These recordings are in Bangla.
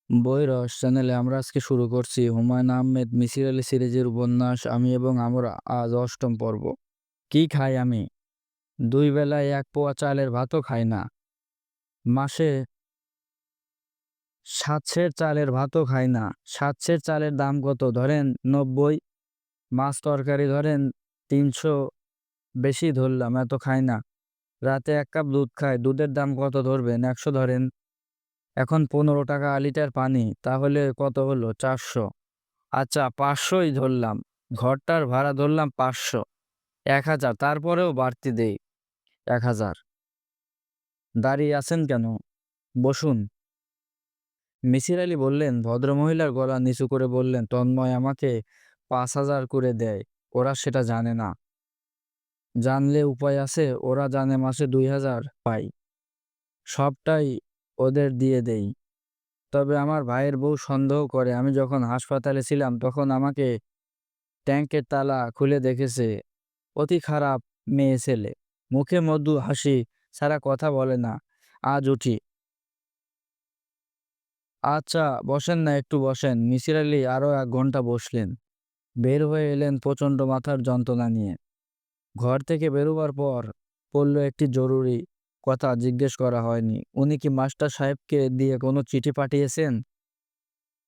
বই-রস চ্যানেলে আমরা আজকে শুরু করছি হুমায়ূন আহমেদ মিসির আলী সিরিজের উপন্যাস আমি এবং আমরা আজ ৮ম পর্ব। কি খাই আমি? ২ বেলায় ১ পোয়া চালের ভাতও খাই না। মাসে ৭ সের চালের ভাতও খাই না। ৭ সের চালের দাম কত? ধরেন ৯০। মাছ তরকারি ধরেন ৩০০, বেশি ধরলাম, এত খাই না। রাতে ১ কাপ দুধ খাই। দুধের দাম কত ধরবেন? ১০০ ধরেন। এখন ৳১৫ লিটার পানি, তাহলে কত হলো? ৪০০। আচ্ছা ৫০০ই ধরলাম। ঘরটার ভাড়া ধরলাম ৫০০, ১০০০, তারপরেও বাড়তি দেই ১০০০। দাঁড়িয়ে আছেন কেন? বসুন। মিসির আলী বললেন। ভদ্রমহিলার গলা নিচু করে বললেন, তন্ময় আমাকে ৫,০০০ করে দেয়। ওরা সেটা জানে না। জানলে উপায় আছে? ওরা জানে মাসে ২,০০০ পাই। সবটাই ওদের দিয়ে দেই। তবে আমার ভাইয়ের বউ সন্দেহ করে। আমি যখন হাসপাতালে ছিলাম তখন আমাকে ট্যাঙ্কের তালা খুলে দেখেছে। অতি খারাপ মেয়ে ছেলে। মুখে মধু হাসি ছাড়া কথা বলে না। আজ উঠি। আচ্ছা বসেন না, একটু বসেন। মিসির আলি আরো ১ ঘন্টা বসলেন। বের হয়ে এলেন প্রচণ্ড মাথার যন্ত্রণা নিয়ে। ঘর থেকে বেরোবার পর পড়ল একটি জরুরি কথা জিজ্ঞেস করা হয়নি। উনি কি মাস্টার সাহেবকে দিয়ে কোনো চিঠি পাঠিয়েছেন?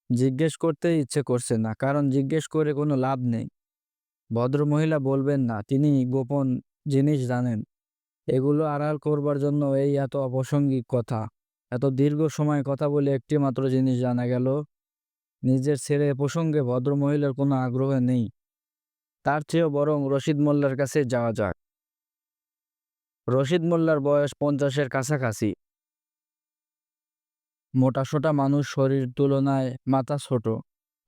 জিজ্ঞেস করতেই ইচ্ছে করছে না, কারণ জিজ্ঞেস করে কোনো লাভ নেই। ভদ্রমহিলা বলবেন না তিনি গোপন জিনিস জানেন। এগুলো আড়াল করবার জন্য এই এত অপ্রাসঙ্গিক কথা। এত দীর্ঘ সময় কথা বলে একটি মাত্র জিনিস জানা গেল, নিজের ছেলে এ প্রসঙ্গে ভদ্রমহিলার কোনো আগ্রহ নেই। তার চেয়েও বরং রশিদ মোল্লার কাছে যাওয়া যাক। রশিদ মোল্লার বয়স ৫০-এর কাছাকাছি। মোটাসোটা মানুষ, শরীর তুলনায় মাথা ছোট।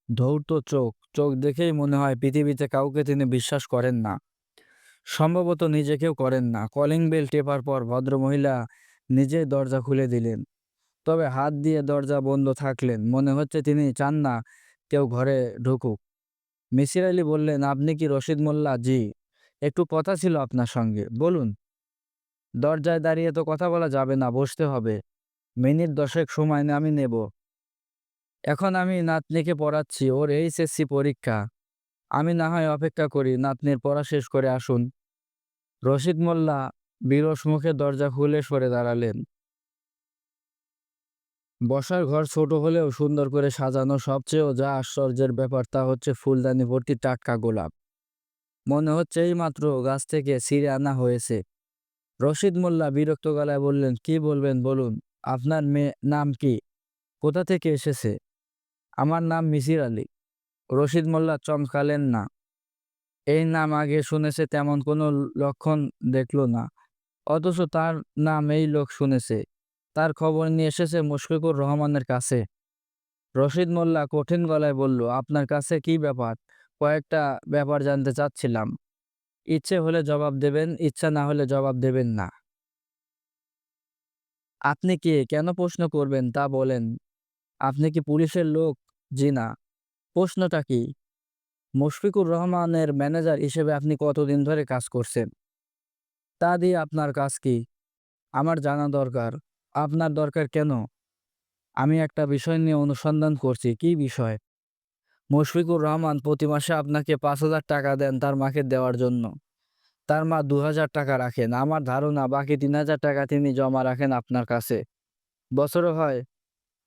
ধৌত চোখ। চোখ দেখেই মনে হয় পৃথিবীতে কাউকে তিনি বিশ্বাস করেন না। সম্ভবত নিজেকেও করেন না। কলিং বেল টেপার পর ভদ্রমহিলা নিজেই দরজা খুলে দিলেন। তবে হাত দিয়ে দরজা বন্ধ থাকলেন। মনে হচ্ছে তিনি চান না কেউ ঘরে ঢুকুক। মিসির আলি বললেন, আপনি কি রশিদ মোল্লা? জি। একটু কথা ছিল আপনার সঙ্গে। বলুন। দরজায় দাঁড়িয়ে তো কথা বলা যাবে না, বসতে হবে। মিনিট ১০ সময় আমি নেব। এখন আমি নাতনিকে পড়াচ্ছি, ওর এইচএসসি পরীক্ষা। আমি না হয় অপেক্ষা করি, নাতনির পড়া শেষ করে আসুন। রশিদ মোল্লা বিরস মুখে দরজা খুলে সরে দাঁড়ালেন। বসার ঘর ছোট হলেও সুন্দর করে সাজানো। সবচেয়েও যা আশ্চর্যের ব্যাপার তা হচ্ছে ফুলদানি ভর্তি টাটকা গোলাপ। মনে হচ্ছে এইমাত্র গাছ থেকে ছিঁড়ে আনা হয়েছে। রশিদ মোল্লা বিরক্ত গলায় বললেন, কি বলবেন বলুন। আপনার মেয়ে নাম কি? কোথা থেকে এসেছে? আমার নাম মিসির আলী। রশিদ মোল্লা চমকালেন না। এই নাম আগে শুনেছে তেমন কোনো লক্ষণ দেখল না। অথচ তার নাম এই লোক শুনেছে। তার খবর নিয়ে এসেছে মুশফিকুর রহমানের কাছে। রশিদ মোল্লা কঠিন গলায় বলল, আপনার কাছে কি ব্যাপার? কয়েকটা ব্যাপার জানতে চাচ্ছিলাম। ইচ্ছে হলে জবাব দেবেন, ইচ্ছা না হলে জবাব দেবেন না। আপনি কে? কেন প্রশ্ন করবেন তা বলেন। আপনি কি পুলিশের লোক? জি না। প্রশ্নটা কি? মুশফিকুর রহমানের ম্যানেজার হিসেবে আপনি কতদিন ধরে কাজ করছেন? তা দিয়ে আপনার কাজ কি? আমার জানা দরকার। আপনার দরকার কেন? আমি একটা বিষয় নিয়ে অনুসন্ধান করছি। কি বিষয়? মুশফিকুর রহমান প্রতি মাসে আপনাকে ৫,০০০ টাকা দেন তার মাকে দেওয়ার জন্য। তার মা ২,০০০ টাকা রাখেন। আমার ধারণা বাকি ৩,০০০ টাকা তিনি জমা রাখেন আপনার কাছে। বছরে হয়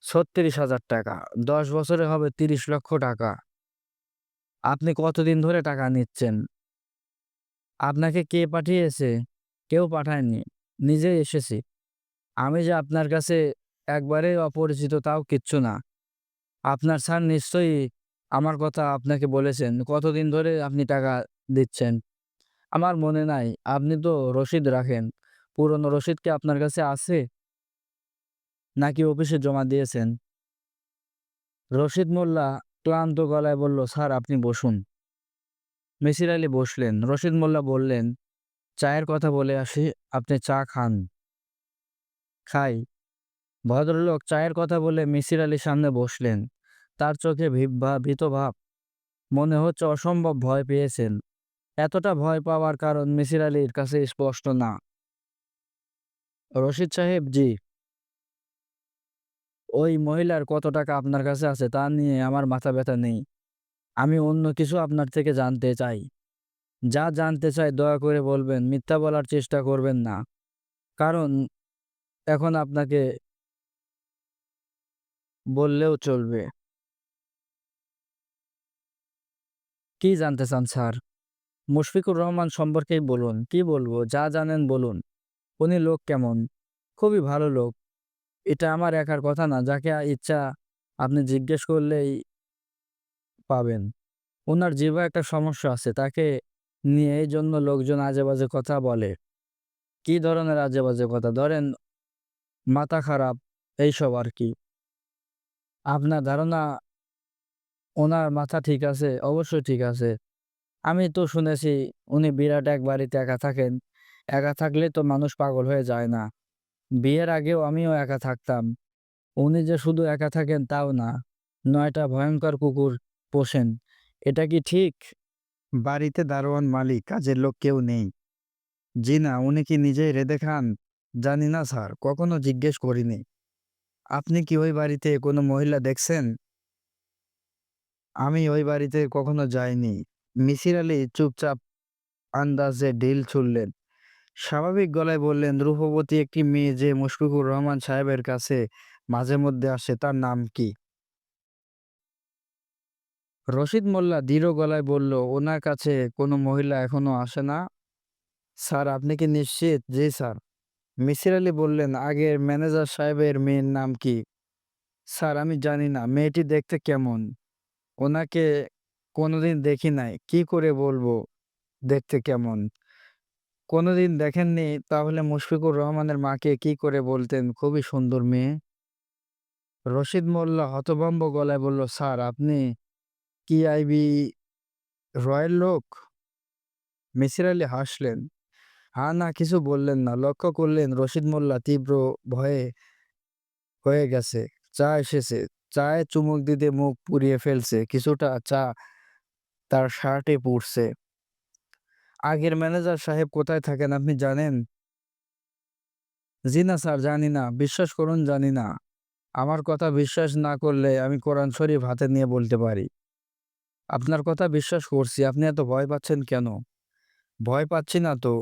৩৬,০০০ টাকা। ১০ বছরে হবে ৩০ লক্ষ টাকা। আপনি কতদিন ধরে টাকা নিচ্ছেন? আপনাকে কে পাঠিয়েছে? কেউ পাঠায়নি। নিজেই এসেছি। আমি যে আপনার কাছে একবারেই অপরিচিত তাও কিচ্ছু না। আপনার স্যার নিশ্চয়ই আমার কথা আপনাকে বলেছেন। কতদিন ধরে আপনি টাকা দিচ্ছেন? আমার মনে নাই। আপনি তো রসিদ রাখেন। পুরনো রসিদ কি আপনার কাছে আছে? নাকি অফিসে জমা দিয়েছেন? রশিদ মোল্লা ক্লান্ত গলায় বলল, স্যার আপনি বসুন। মিসির আলি বসলেন। রশিদ মোল্লা বললেন, চায়ের কথা বলে আসি। আপনি চা খান? খাই। ভদ্রলোক চায়ের কথা বলে মিসির আলির সামনে বসলেন। তার চোখে ভীত ভাব। মনে হচ্ছে অসম্ভব ভয় পেয়েছেন। এতটা ভয় পাওয়ার কারণ মিসির আলির কাছে স্পষ্ট না। রশিদ সাহেব, জি। ওই মহিলার কত টাকা আপনার কাছে আছে তা নিয়ে আমার মাথা ব্যথা নেই। আমি অন্য কিছু আপনার থেকে জানতে চাই। যা জানতে চাই দয়া করে বলবেন, মিথ্যা বলার চেষ্টা করবেন না। কারণ এখন আপনাকে বললেও চলবে। কি জানতে চান স্যার? মুশফিকুর রহমান সম্পর্কেই বলুন। কি বলবো? যা জানেন বলুন। উনি লোক কেমন? খুবই ভালো লোক। এটা আমার একার কথা না। যাকে ইচ্ছা আপনি জিজ্ঞেস করলেই পাবেন। উনার জিহ্বায় একটা সমস্যা আছে। তাকে নিয়ে এইজন্য লোকজন আজেবাজে কথা বলে। কি ধরনের আজেবাজে কথা? ধরেন মাথা খারাপ এইসব আরকি। আপনার ধারণা উনার মাথা ঠিক আছে? অবশ্যই ঠিক আছে। আমি তো শুনেছি উনি বিরাট এক বাড়িতে একা থাকেন। একা থাকলে তো মানুষ পাগল হয়ে যায় না? বিয়ের আগেও আমিও একা থাকতাম। উনি যে শুধু একা থাকেন তাও না। ৯ টা ভয়ংকর কুকুর পোষেন। এটা কি ঠিক? বাড়িতে দারোয়ান, মালিক, কাজের লোক কেউ নেই। জি না, উনি কি নিজেই রেঁধে খান? জানি না স্যার, কখনো জিজ্ঞেস করিনি। আপনি কি ওই বাড়িতে কোনো মহিলা দেখছেন? আমি ওই বাড়িতে কখনো যাইনি। মিসির আলি চুপচাপ আন্দাজে ঢিল ছুড়লেন। স্বাভাবিক গলায় বললেন, রূপবতী একটি মেয়ে যে মুশফিকুর রহমান সাহেবের কাছে মাঝে মধ্যে আসে তার নাম কি? রশিদ মোল্লা দৃঢ় গলায় বলল, ওনার কাছে কোনো মহিলা এখনো আসে না। স্যার আপনি কি নিশ্চিত? জি স্যার। মিসির আলি বললেন, আগের ম্যানেজার সাহেবের মেয়ের নাম কি? স্যার আমি জানি না। মেয়েটি দেখতে কেমন? ওনাকে কোনোদিন দেখি নাই। কি করে বলবো দেখতে কেমন? কোনোদিন দেখেননি? তাহলে মুশফিকুর রহমানের মাকে কি করে বলতেন খুবই সুন্দর মেয়ে? রশিদ মোল্লা হতভম্ব গলায় বলল, স্যার আপনি কি আইবি রয়ের লোক? মিসির আলি হাসলেন। হা না কিছু বললেন না। লক্ষ্য করলেন রশিদ মোল্লা তীব্র ভয়ে হয়ে গেছে। চা এসেছে। চায়ে চুমুক দিতে মুখ পুড়িয়ে ফেলছে। কিছুটা চা তার শার্টে পুড়ছে। আগের ম্যানেজার সাহেব কোথায় থাকেন আপনি জানেন? জি না স্যার জানি না। বিশ্বাস করুন জানি না। আমার কথা বিশ্বাস না করলে আমি কোরআন শরীফ হাতে নিয়ে বলতে পারি। আপনার কথা বিশ্বাস করছি। আপনি এত ভয় পাচ্ছেন কেন? ভয় পাচ্ছি না তো।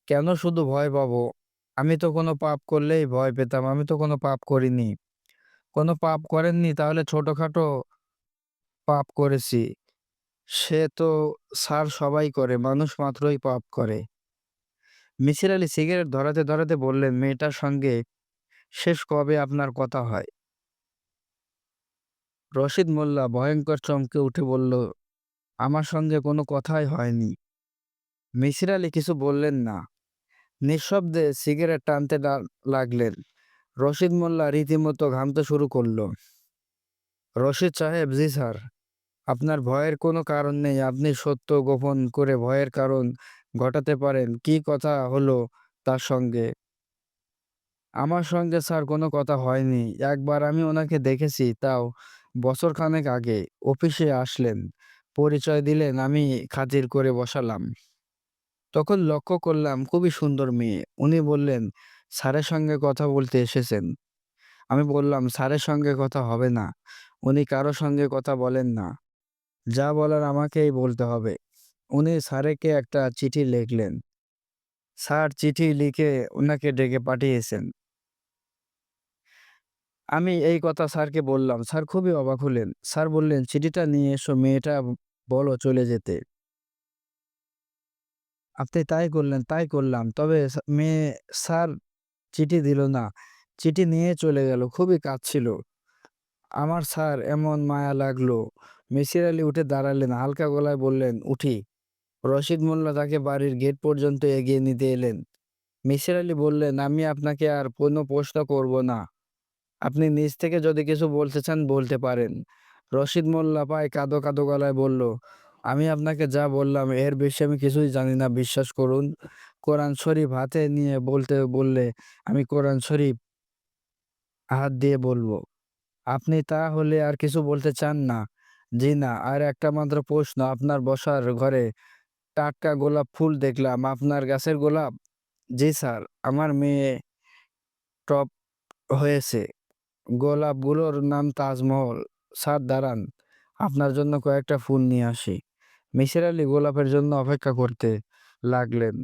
কেন শুধু ভয় পাবো? আমি তো কোনো পাপ করলেই ভয় পেতাম। আমি তো কোনো পাপ করিনি। কোনো পাপ করেননি তাহলে ছোটখাটো পাপ করেছি। সে তো স্যার সবাই করে। মানুষ মাত্রই পাপ করে। মিসির আলি সিগারেট ধরাতে ধরাতে বললেন, মেয়েটার সঙ্গে শেষ কবে আপনার কথা হয়? রশিদ মোল্লা ভয়ংকর চমকে উঠে বলল, আমার সঙ্গে কোনো কথাই হয়নি। মিসির আলি কিছু বললেন না। নিঃশব্দে সিগারেট টানতে লাগলেন। রশিদ মোল্লা রীতিমতো ঘামতে শুরু করল। রশিদ সাহেব, জি স্যার। আপনার ভয়ের কোনো কারণ নেই। আপনি সত্য গোপন করে ভয়ের কারণ ঘটাতে পারেন। কি কথা হলো তার সঙ্গে? আমার সঙ্গে স্যার কোনো কথা হয়নি। একবার আমি ওনাকে দেখেছি, তাও বছরখানেক আগে। অফিসে আসলেন, পরিচয় দিলেন, আমি খাতির করে বসালাম। তখন লক্ষ্য করলাম খুবই সুন্দর মেয়ে। উনি বললেন, স্যারের সঙ্গে কথা বলতে এসেছেন। আমি বললাম, স্যারের সঙ্গে কথা হবে না। উনি কারো সঙ্গে কথা বলেন না। যা বলার আমাকেই বলতে হবে। উনি স্যারকে একটা চিঠি লিখলেন। স্যার চিঠি লিখে উনাকে ডেকে পাঠিয়েছেন। আমি এই কথা স্যারকে বললাম। স্যার খুবই অবাক হলেন। স্যার বললেন, চিঠিটা নিয়ে এসো, মেয়েটা বলো চলে যেতে। আপনি তাই করলেন, তাই করলাম। তবে মেয়ে স্যার চিঠি দিল না। চিঠি নিয়ে চলে গেল। খুবই কাঁদছিল। আমার স্যার এমন মায়া লাগলো। মিসির আলি উঠে দাঁড়ালেন। হালকা গলায় বললেন, উঠি। রশিদ মোল্লা তাকে বাড়ির গেট পর্যন্ত এগিয়ে নিতে এলেন। মিসির আলি বললেন, আমি আপনাকে আর কোনো প্রশ্ন করব না। আপনি নিজ থেকে যদি কিছু বলতে চান বলতে পারেন। রশিদ মোল্লা প্রায় কাঁদো কাঁদো গলায় বলল, আমি আপনাকে যা বললাম এর বেশি আমি কিছুই জানি না, বিশ্বাস করুন। কোরআন শরীফ হাতে নিয়ে বলতে বললে আমি কোরআন শরীফ হাত দিয়ে বলবো। আপনি তাহলে আর কিছু বলতে চান না? জি না। আর একটা মাত্র প্রশ্ন, আপনার বসার ঘরে টাটকা গোলাপ ফুল দেখলাম। আপনার গাছের গোলাপ? জি স্যার। আমার মেয়ে টপ হয়েছে। গোলাপগুলোর নাম তাজমহল। স্যার দাঁড়ান, আপনার জন্য কয়েকটা ফুল নিয়ে আসি। মিসির আলি গোলাপের জন্য অপেক্ষা করতে লাগলেন।